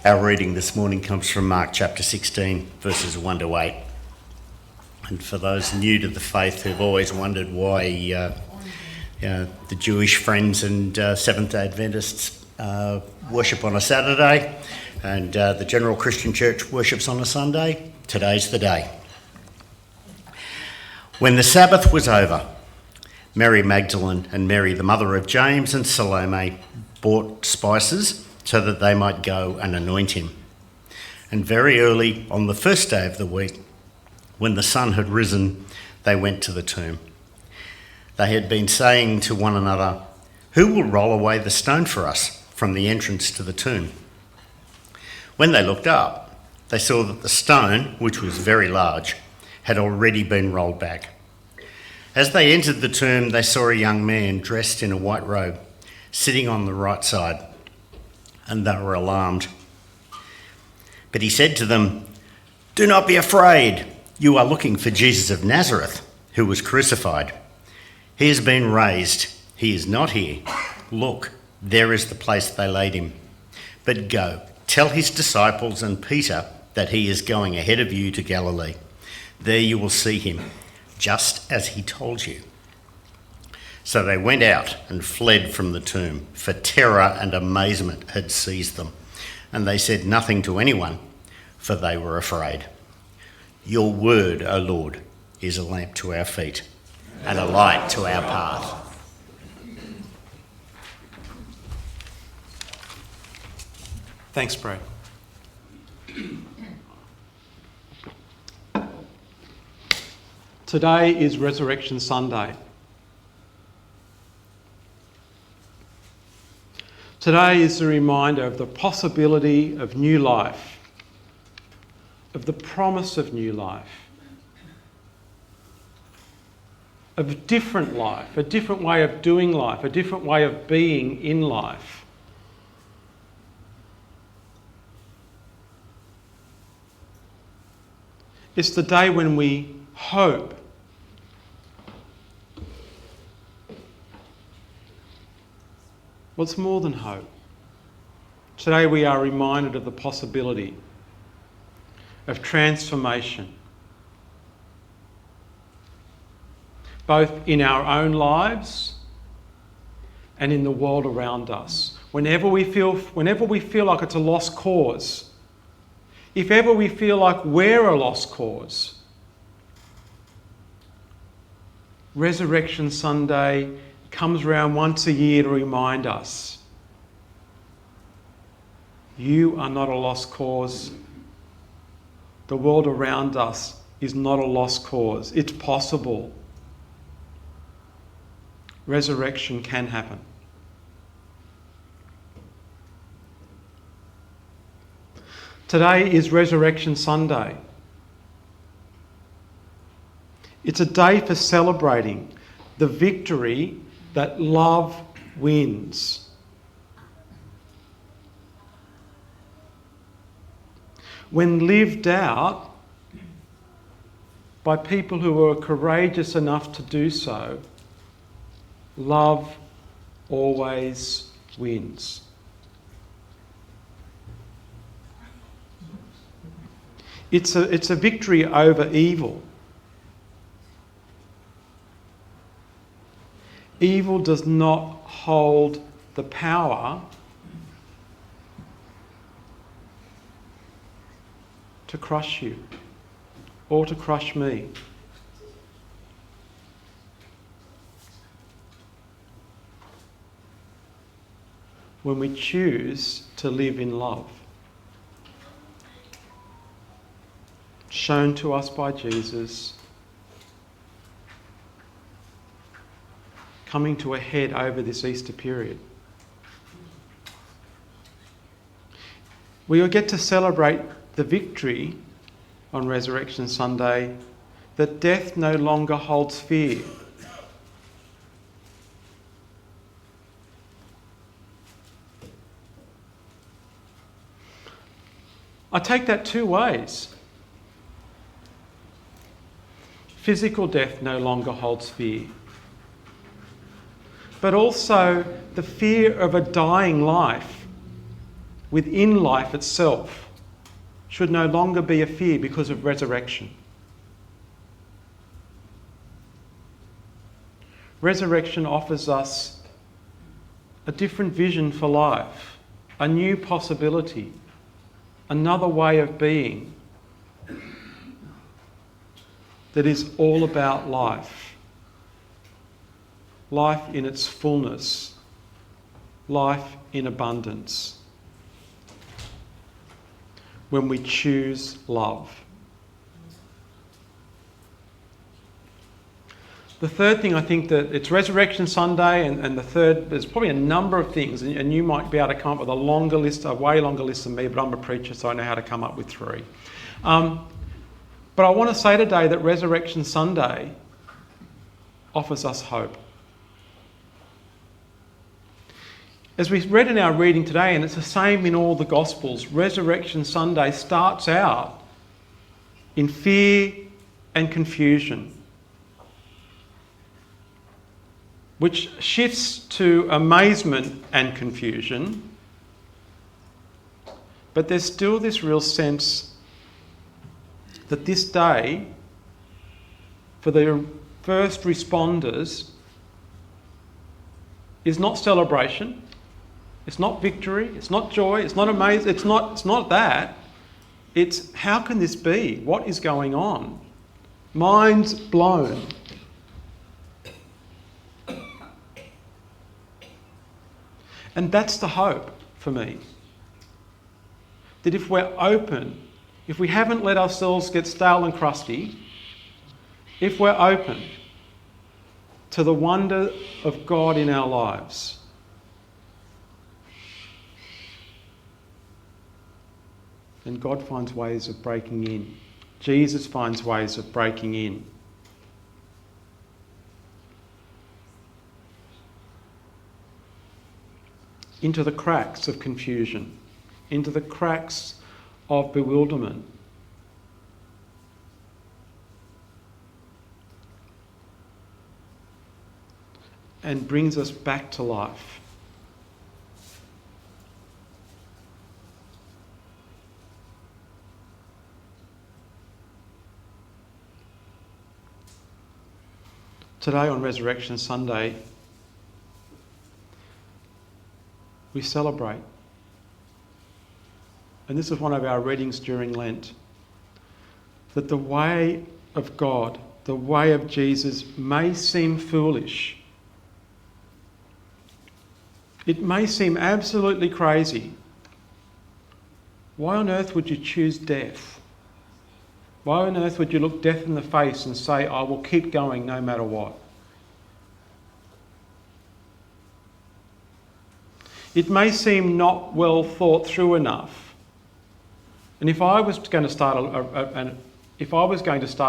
Our reading this morning comes from Mark chapter 16, verses 1 to 8. And for those new to the faith who've always wondered why the Jewish Friends and Seventh-day Adventists worship on a Saturday and the general Christian church worships on a Sunday, today's the day. When the Sabbath was over, Mary Magdalene and Mary, the mother of James, and Salome bought spices so that they might go and anoint him. And very early on the first day of the week, when the sun had risen, they went to the tomb. They had been saying to one another, "Who will roll away the stone for us from the entrance to the tomb?" When they looked up, they saw that the stone, which was very large, had already been rolled back. As they entered the tomb, they saw a young man dressed in a white robe, sitting on the right side, and they were alarmed. But he said to them, "Do not be afraid. You are looking for Jesus of Nazareth, who was crucified. He has been raised. He is not here. Look, there is the place they laid him. But go, tell his disciples and Peter that he is going ahead of you to Galilee. There you will see him, just as he told you." So they went out and fled from the tomb, for terror and amazement had seized them. And they said nothing to anyone, for they were afraid. Your word, O Lord, is a lamp to our feet and a light to our path. Thanks, Brad. Today is Resurrection Sunday. Today is a reminder of the possibility of new life, of the promise of new life, of a different life, a different way of doing life, a different way of being in life. It's the day when we hope. Well, it's more than hope. Today we are reminded of the possibility of transformation, both in our own lives and in the world around us. Whenever we feel like it's a lost cause, if ever we feel like we're a lost cause, Resurrection Sunday comes around once a year to remind us, you are not a lost cause. The world around us is not a lost cause. It's possible. Resurrection can happen. Today is Resurrection Sunday. It's a day for celebrating the victory that love wins. When lived out by people who are courageous enough to do so, love always wins. It's a victory over evil. Evil does not hold the power to crush you or to crush me. When we choose to live in love, shown to us by Jesus, coming to a head over this Easter period. We will get to celebrate the victory on Resurrection Sunday that death no longer holds fear. I take that two ways. Physical death no longer holds fear. But also the fear of a dying life within life itself should no longer be a fear because of resurrection. Resurrection offers us a different vision for life, a new possibility, another way of being that is all about life. Life in its fullness, life in abundance. When we choose love. The third thing, I think that it's Resurrection Sunday, and the third, there's probably a number of things, and you might be able to come up with a longer list, a way longer list than me, but I'm a preacher, so I know how to come up with three. But I want to say today that Resurrection Sunday offers us hope. As we read in our reading today, and it's the same in all the Gospels, Resurrection Sunday starts out in fear and confusion, which shifts to amazement and confusion, but there's still this real sense that this day, for the first responders, is not celebration, it's not victory, it's not joy, it's not amazing, it's not that. It's how can this be? What is going on? Minds blown. And that's the hope for me. That if we're open, if we haven't let ourselves get stale and crusty, if we're open to the wonder of God in our lives, then God finds ways of breaking in. Jesus finds ways of breaking in. Into the cracks of confusion, into the cracks of bewilderment. And brings us back to life. Today on Resurrection Sunday, we celebrate. And this is one of our readings during Lent, that the way of God, the way of Jesus, may seem foolish. It may seem absolutely crazy. Why on earth would you choose death? Why on earth would you look death in the face and say, I will keep going no matter what? It may seem not well thought through enough. And if I was going to start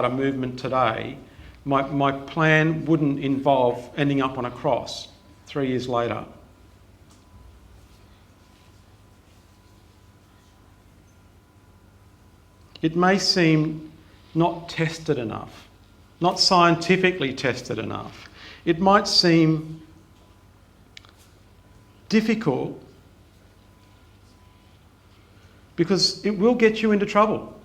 a movement today, my plan wouldn't involve ending up on a cross 3 years later. It may seem not tested enough, not scientifically tested enough. It might seem difficult because it will get you into trouble.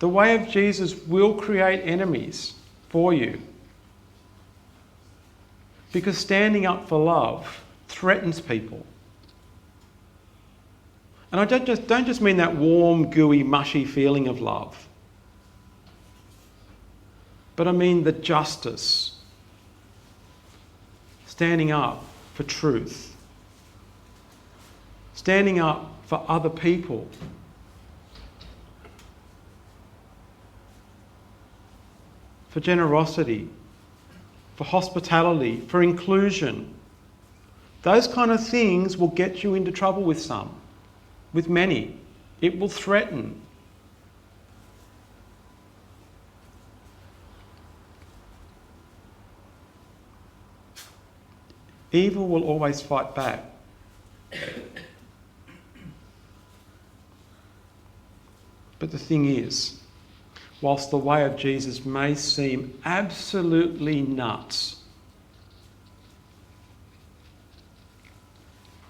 The way of Jesus will create enemies for you because standing up for love threatens people. And I don't just mean that warm, gooey, mushy feeling of love, but I mean the justice, standing up for truth, standing up for other people, for generosity, for hospitality, for inclusion. Those kind of things will get you into trouble with some, with many. It will threaten. Evil will always fight back. But the thing is, whilst the way of Jesus may seem absolutely nuts,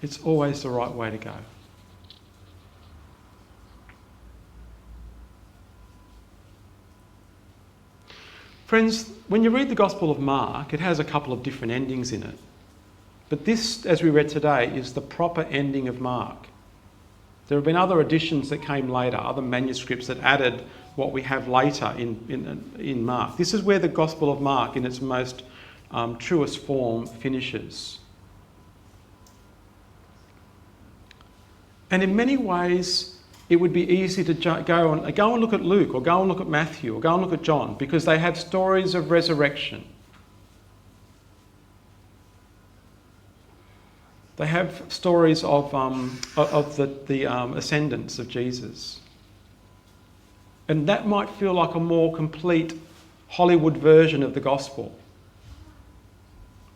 It's always the right way to go. Friends, when you read the Gospel of Mark, it has a couple of different endings in it. But this, as we read today, is the proper ending of Mark. There have been other editions that came later, other manuscripts that added what we have later in Mark. This is where the Gospel of Mark, in its most truest form, finishes. And in many ways, it would be easy to go and look at Luke, or go and look at Matthew, or go and look at John, because they have stories of resurrection. They have stories of the ascendance of Jesus. And that might feel like a more complete Hollywood version of the gospel,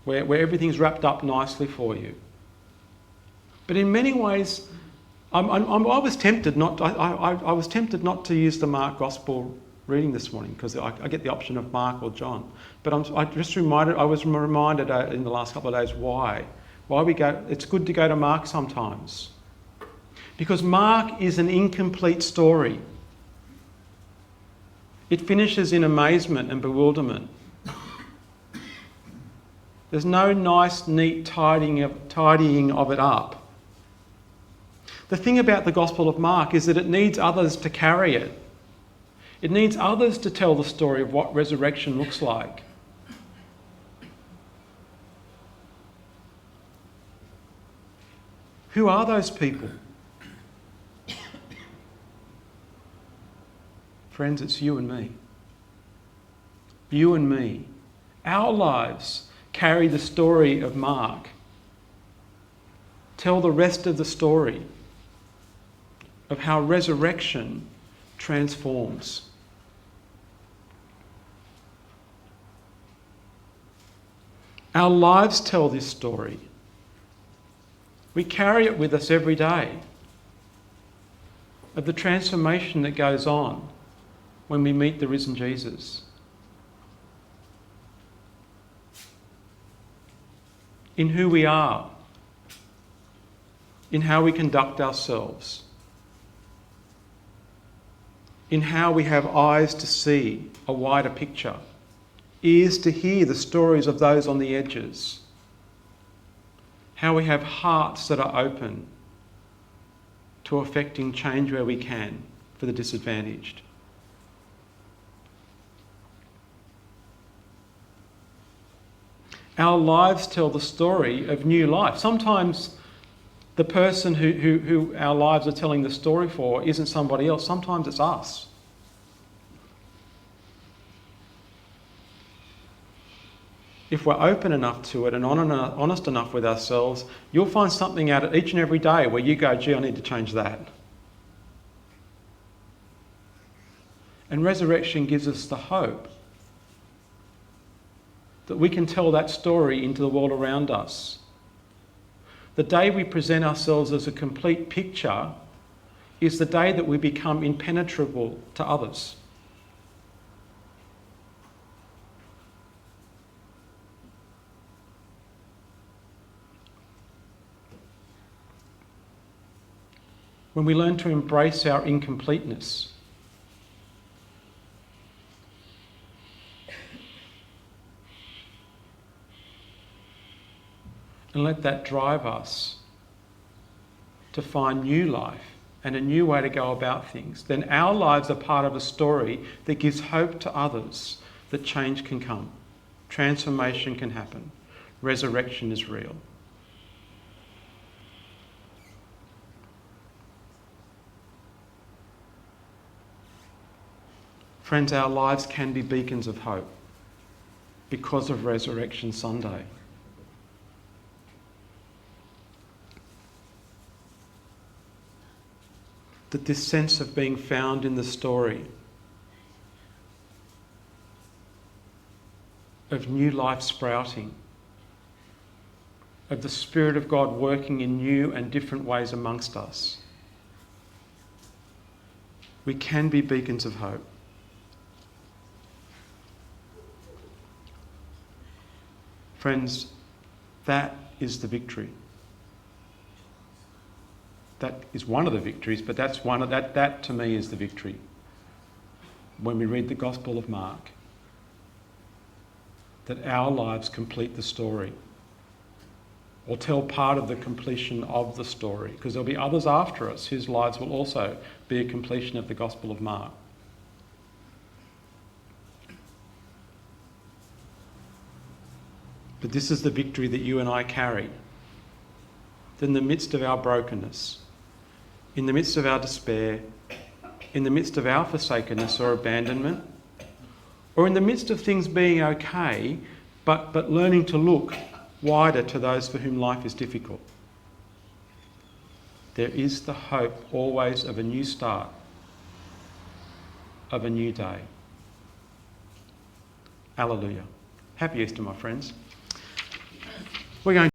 where everything's wrapped up nicely for you. But in many ways, I was tempted not to use the Mark Gospel reading this morning, because I get the option of Mark or John. But I was reminded in the last couple of days why we go. It's good to go to Mark sometimes, because Mark is an incomplete story. It finishes in amazement and bewilderment. There's no nice, neat tidying of it up. The thing about the Gospel of Mark is that it needs others to carry it. It needs others to tell the story of what resurrection looks like. Who are those people? Friends, it's you and me. You and me. Our lives carry the story of Mark. Tell the rest of the story of how resurrection transforms. Our lives tell this story. We carry it with us every day, of the transformation that goes on when we meet the risen Jesus. In who we are, in how we conduct ourselves, in how we have eyes to see a wider picture, ears to hear the stories of those on the edges, how we have hearts that are open to effecting change where we can for the disadvantaged. Our lives tell the story of new life. Sometimes the person who our lives are telling the story for isn't somebody else. Sometimes it's us. If we're open enough to it and honest enough with ourselves, you'll find something out each and every day where you go, gee, I need to change that. And resurrection gives us the hope that we can tell that story into the world around us. The day we present ourselves as a complete picture is the day that we become impenetrable to others. When we learn to embrace our incompleteness, and let that drive us to find new life and a new way to go about things, then our lives are part of a story that gives hope to others that change can come, transformation can happen, resurrection is real. Friends, our lives can be beacons of hope because of Resurrection Sunday. That this sense of being found in the story, of new life sprouting, of the Spirit of God working in new and different ways amongst us, we can be beacons of hope. Friends, that is the victory. that is one of the victories, but that's one of that to me is the victory. When we read the Gospel of Mark, that our lives complete the story, or tell part of the completion of the story, because there'll be others after us whose lives will also be a completion of the Gospel of Mark. But this is the victory that you and I carry. That in the midst of our brokenness, in the midst of our despair, in the midst of our forsakenness or abandonment, or in the midst of things being okay, but learning to look wider to those for whom life is difficult, there is the hope always of a new start, of a new day. Hallelujah. Happy Easter, my friends. We're going